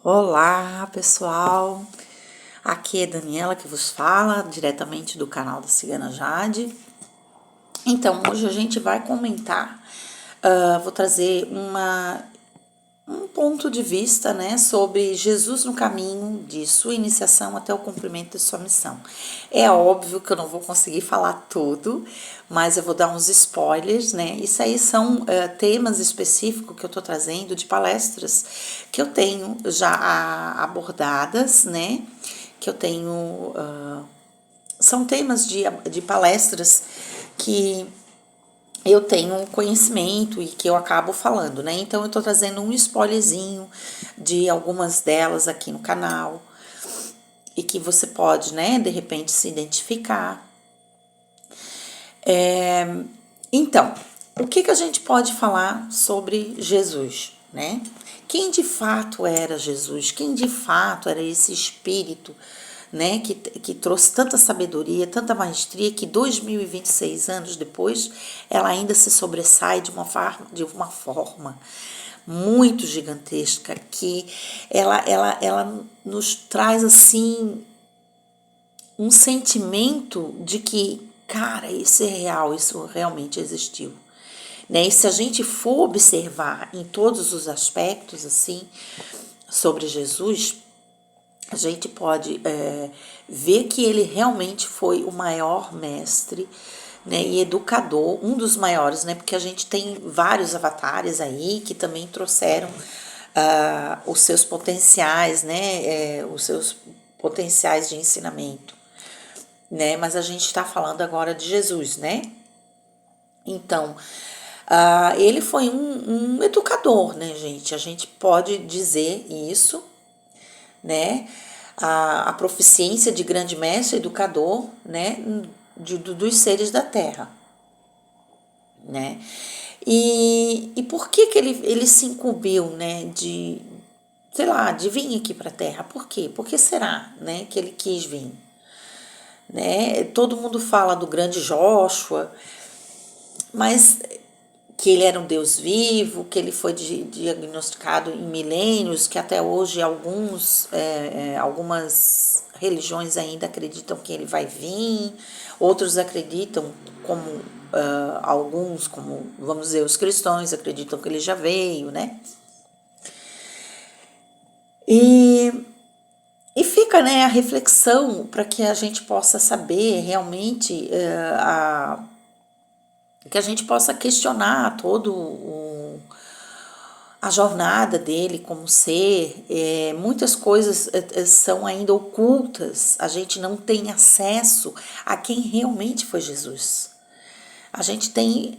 Olá, pessoal! Aqui é Daniela que vos fala, diretamente do canal da Cigana Jade. Então, hoje a gente vai comentar, vou trazer um ponto de vista, né, sobre Jesus no caminho de sua iniciação até o cumprimento de sua missão. É óbvio que eu não vou conseguir falar tudo, mas eu vou dar uns spoilers, né? Isso aí são temas específicos que eu tô trazendo de palestras que eu tenho já abordadas, né? Que eu tenho. São temas de palestras que eu tenho conhecimento e que eu acabo falando, né? Então eu tô trazendo um spoilerzinho de algumas delas aqui no canal e que você pode, né, de repente se identificar. Então, o que a gente pode falar sobre Jesus, né? Quem de fato era Jesus? Quem de fato era esse espírito, né, que trouxe tanta sabedoria, tanta maestria, que 2026 anos depois, ela ainda se sobressai de uma forma muito gigantesca, que ela nos traz, assim, um sentimento de que, cara, isso é real, isso realmente existiu. Né? E se a gente for observar em todos os aspectos, assim, sobre Jesus, a gente pode ver que ele realmente foi o maior mestre, né, e educador, um dos maiores, né, porque a gente tem vários avatares aí que também trouxeram os seus potenciais, né, os seus potenciais de ensinamento, né, mas a gente está falando agora de Jesus, né. Então, ele foi um educador, né, gente? A gente pode dizer isso, né? A proficiência de grande mestre educador, né? Dos seres da Terra, né? E por que ele se incumbiu, né? Sei lá, de vir aqui para a Terra? Por quê? Por que será, né? Que ele quis vir, né? Todo mundo fala do grande Joshua, mas que ele era um Deus vivo, que ele foi diagnosticado em milênios, que até hoje algumas religiões ainda acreditam que ele vai vir, outros acreditam, como alguns, como vamos dizer, os cristãos acreditam que ele já veio, né? E fica, né, a reflexão para que a gente possa saber realmente que a gente possa questionar a jornada dele como ser. Muitas coisas são ainda ocultas, a gente não tem acesso a quem realmente foi Jesus. A gente tem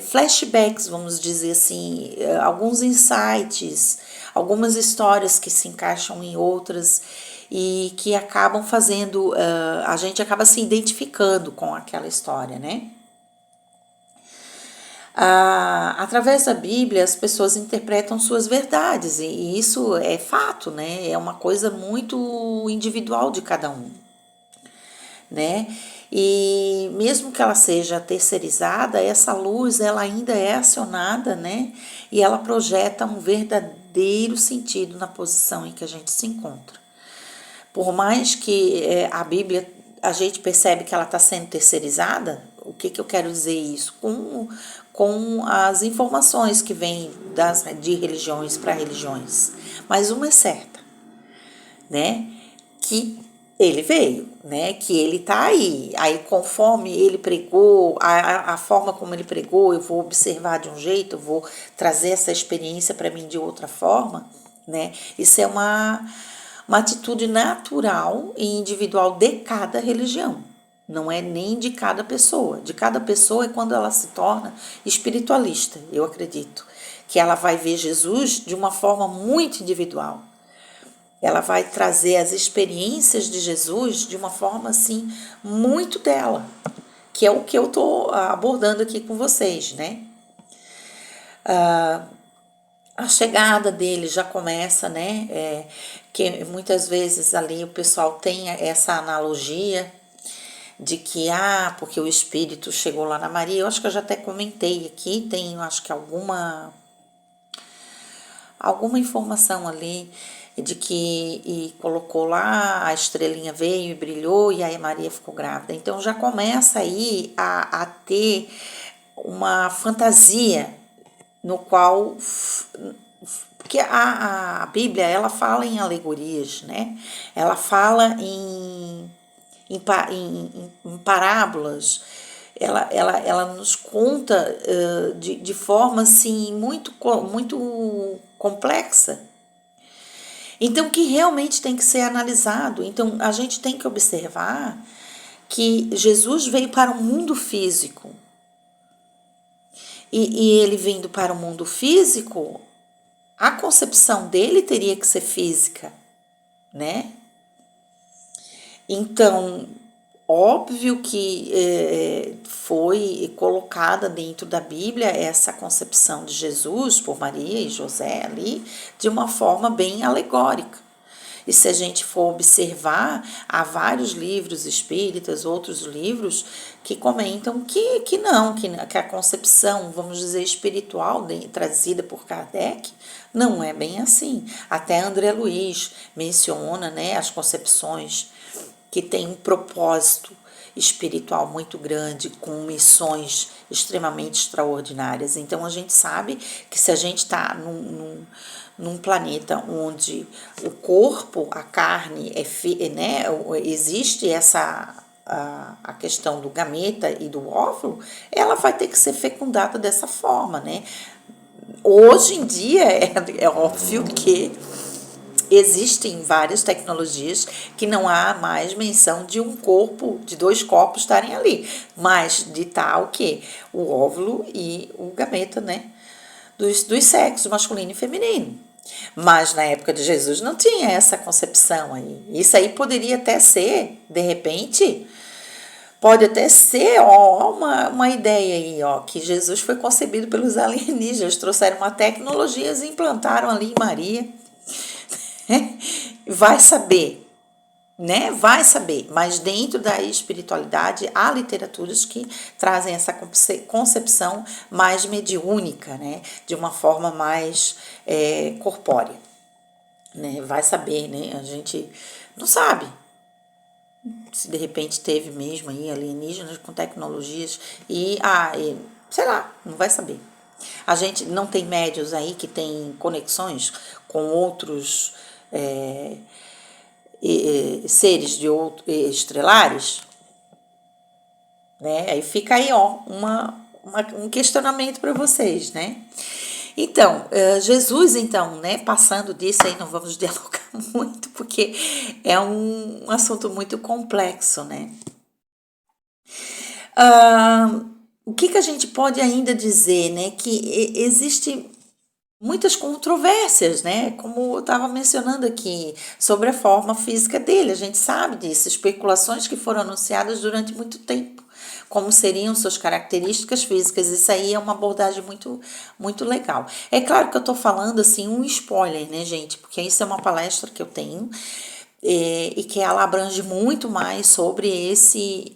flashbacks, vamos dizer assim, alguns insights, algumas histórias que se encaixam em outras e que acabam fazendo, a gente acaba se identificando com aquela história, né? Através da Bíblia, as pessoas interpretam suas verdades, e isso é fato, né? É uma coisa muito individual de cada um, né? E mesmo que ela seja terceirizada, essa luz ela ainda é acionada, né? E ela projeta um verdadeiro sentido na posição em que a gente se encontra. Por mais que a Bíblia, a gente percebe que ela está sendo terceirizada, o que eu quero dizer isso? Com as informações que vêm de religiões para religiões. Mas uma é certa, né? Que ele veio, né? Que ele tá aí. Aí, conforme ele pregou, a forma como ele pregou, eu vou observar de um jeito, eu vou trazer essa experiência para mim de outra forma, né? Isso é uma atitude natural e individual de cada religião. Não é nem de cada pessoa. De cada pessoa é quando ela se torna espiritualista, eu acredito. Que ela vai ver Jesus de uma forma muito individual. Ela vai trazer as experiências de Jesus de uma forma assim muito dela, que é o que eu estou abordando aqui com vocês, né? A chegada dele já começa, né? Que muitas vezes ali o pessoal tem essa analogia de que, porque o Espírito chegou lá na Maria. Eu acho que eu já até comentei aqui, tem, acho que alguma informação ali de que e colocou lá, a estrelinha veio e brilhou, e aí Maria ficou grávida. Então já começa aí a ter uma fantasia no qual, porque a Bíblia, ela fala em alegorias, né? Ela fala em parábolas, ela nos conta de forma assim muito complexa. Então, que realmente tem que ser analisado. Então, a gente tem que observar que Jesus veio para o mundo físico. E ele vindo para o mundo físico, a concepção dele teria que ser física, né? Então, óbvio que foi colocada dentro da Bíblia essa concepção de Jesus por Maria e José ali de uma forma bem alegórica. E se a gente for observar, há vários livros espíritas, outros livros que comentam que não, que a concepção, vamos dizer, espiritual trazida por Kardec não é bem assim. Até André Luiz menciona, né, as concepções que têm um propósito espiritual muito grande, com missões extremamente extraordinárias. Então a gente sabe que se a gente está num planeta onde o corpo, a carne, né, existe a questão do gameta e do óvulo, ela vai ter que ser fecundada dessa forma, né? Hoje em dia é óbvio que existem várias tecnologias que não há mais menção de um corpo, de dois corpos estarem ali, mas de tal o quê? O óvulo e o gameta, né? Dos sexos masculino e feminino. Mas na época de Jesus não tinha essa concepção aí. Isso aí poderia até ser, de repente, pode até ser ó, uma ideia aí, ó, que Jesus foi concebido pelos alienígenas, trouxeram uma tecnologia e implantaram ali em Maria. Vai saber, né? Vai saber, mas dentro da espiritualidade há literaturas que trazem essa concepção mais mediúnica, né? De uma forma mais corpórea, né? Vai saber, né? A gente não sabe se de repente teve mesmo aí alienígenas com tecnologias e sei lá, não vai saber. A gente não tem médios aí que tem conexões com outros seres de estrelares, né? Aí fica aí, ó, um questionamento para vocês, né? Então, Jesus, então, né, passando disso aí, não vamos dialogar muito, porque é um assunto muito complexo, né? O que a gente pode ainda dizer, né? Que existe muitas controvérsias, né? Como eu estava mencionando aqui, sobre a forma física dele. A gente sabe disso, especulações que foram anunciadas durante muito tempo, como seriam suas características físicas. Isso aí é uma abordagem muito legal. É claro que eu estou falando assim um spoiler, né, gente? Porque isso é uma palestra que eu tenho e que ela abrange muito mais sobre esse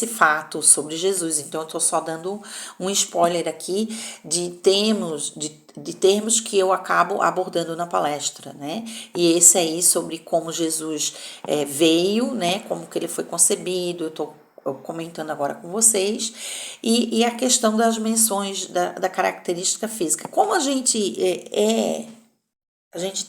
fato sobre Jesus. Então, eu estou só dando um spoiler aqui de termos que eu acabo abordando na palestra, né? E esse aí sobre como Jesus veio, né? Como que ele foi concebido, eu estou comentando agora com vocês, e a questão das menções da característica física. Como a gente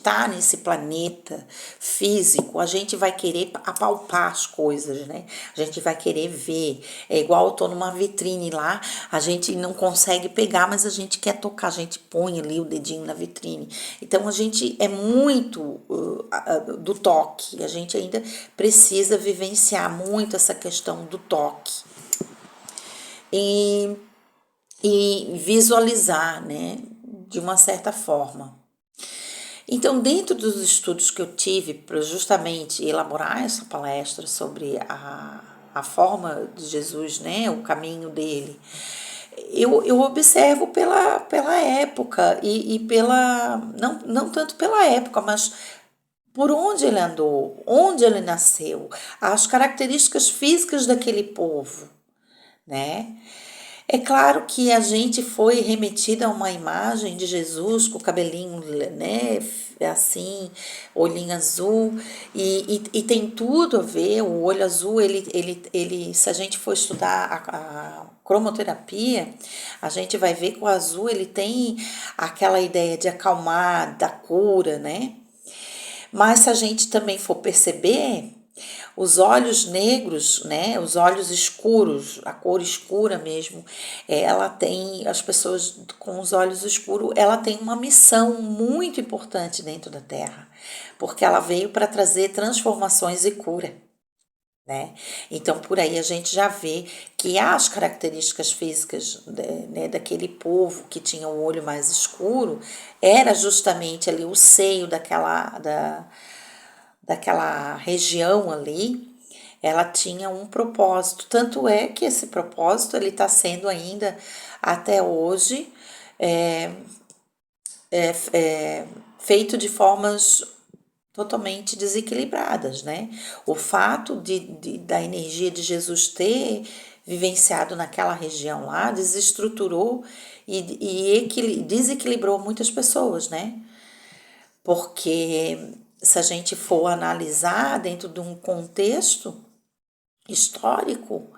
tá nesse planeta físico, a gente vai querer apalpar as coisas, né? A gente vai querer ver. É igual eu tô numa vitrine lá, a gente não consegue pegar, mas a gente quer tocar, a gente põe ali o dedinho na vitrine. Então a gente é muito do toque, a gente ainda precisa vivenciar muito essa questão do toque. E, e visualizar, né? De uma certa forma. Então, dentro dos estudos que eu tive para justamente elaborar essa palestra sobre a forma de Jesus, né, o caminho dele, eu observo pela época e pela. Não tanto pela época, mas por onde ele andou, onde ele nasceu, as características físicas daquele povo, né? É claro que a gente foi remetida a uma imagem de Jesus com o cabelinho, né, assim, olhinho azul, e tem tudo a ver, o olho azul, se a gente for estudar a cromoterapia, a gente vai ver que o azul, ele tem aquela ideia de acalmar, da cura, né? Mas se a gente também for perceber, os olhos negros, né, os olhos escuros, a cor escura mesmo, ela tem, as pessoas com os olhos escuros, ela tem uma missão muito importante dentro da Terra, porque ela veio para trazer transformações e cura. Né? Então, por aí a gente já vê que as características físicas, né, daquele povo que tinha o olho mais escuro era justamente ali o seio daquela região ali, ela tinha um propósito. Tanto é que esse propósito ele está sendo ainda até hoje é, feito de formas totalmente desequilibradas, né? O fato da energia de Jesus ter vivenciado naquela região lá desestruturou e desequilibrou muitas pessoas, né? Porque se a gente for analisar dentro de um contexto histórico,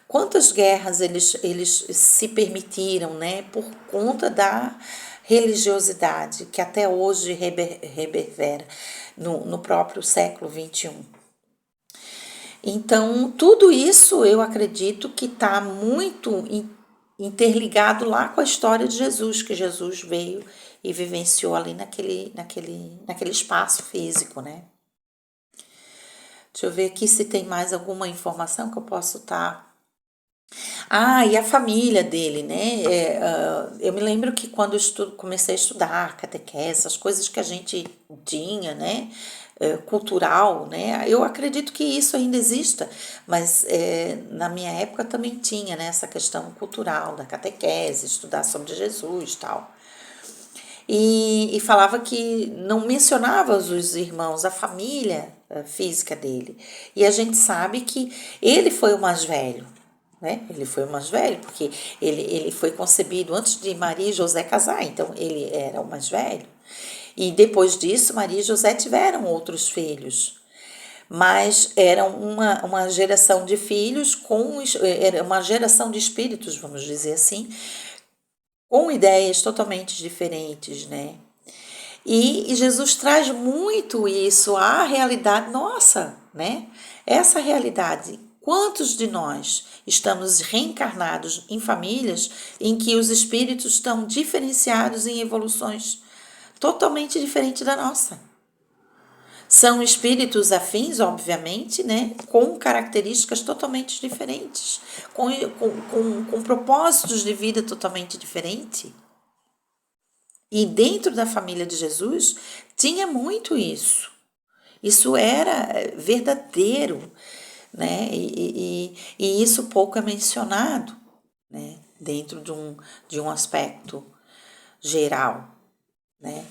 quantas guerras eles se permitiram, né, por conta da religiosidade que até hoje reverbera no próprio século XXI. Então, tudo isso eu acredito que está muito interligado lá com a história de Jesus, que Jesus veio e vivenciou ali naquele espaço físico, né? Deixa eu ver aqui se tem mais alguma informação que eu posso estar. Ah, e a família dele, né? Eu me lembro que quando eu comecei a estudar catequese, as coisas que a gente tinha, né? Cultural, né? Eu acredito que isso ainda exista, mas na minha época também tinha, né, essa questão cultural da catequese, estudar sobre Jesus e tal. E falava que não mencionava os irmãos, a família física dele. E a gente sabe que ele foi o mais velho, né? Ele foi o mais velho, porque ele foi concebido antes de Maria e José casar, então ele era o mais velho. E depois disso, Maria e José tiveram outros filhos. Mas era uma geração de filhos era uma geração de espíritos, vamos dizer assim, com ideias totalmente diferentes, né? E Jesus traz muito isso à realidade nossa, né? Essa realidade. Quantos de nós estamos reencarnados em famílias em que os espíritos estão diferenciados em evoluções totalmente diferentes da nossa? São espíritos afins, obviamente, né? Com características totalmente diferentes, com propósitos de vida totalmente diferentes. E dentro da família de Jesus tinha muito isso. Isso era verdadeiro, né? E isso pouco é mencionado, né? Dentro de um aspecto geral, né?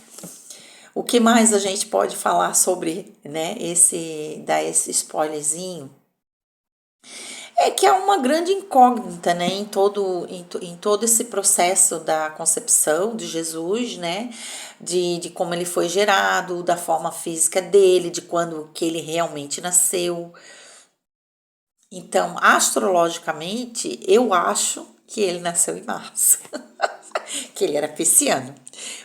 O que mais a gente pode falar sobre, né? Dar esse spoilerzinho é que é uma grande incógnita, né, em todo esse processo da concepção de Jesus, né, de como ele foi gerado, da forma física dele, de quando que ele realmente nasceu. Então, astrologicamente, eu acho que ele nasceu em março, que ele era pisciano.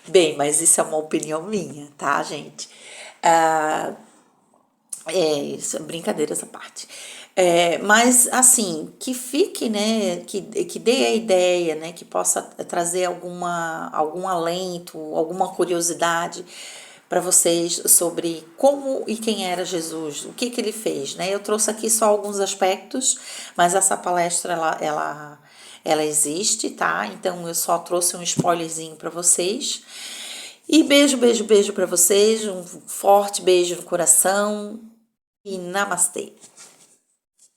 Bem, mas isso é uma opinião minha, tá, gente? Ah, isso, brincadeiras à parte. Mas, assim, que fique, né, que dê a ideia, né, que possa trazer algum alento, alguma curiosidade para vocês sobre como e quem era Jesus, o que ele fez, né? Eu trouxe aqui só alguns aspectos, mas essa palestra, ela existe, tá? Então, eu só trouxe um spoilerzinho para vocês. E beijo, beijo, beijo para vocês, um forte beijo no coração e namastê.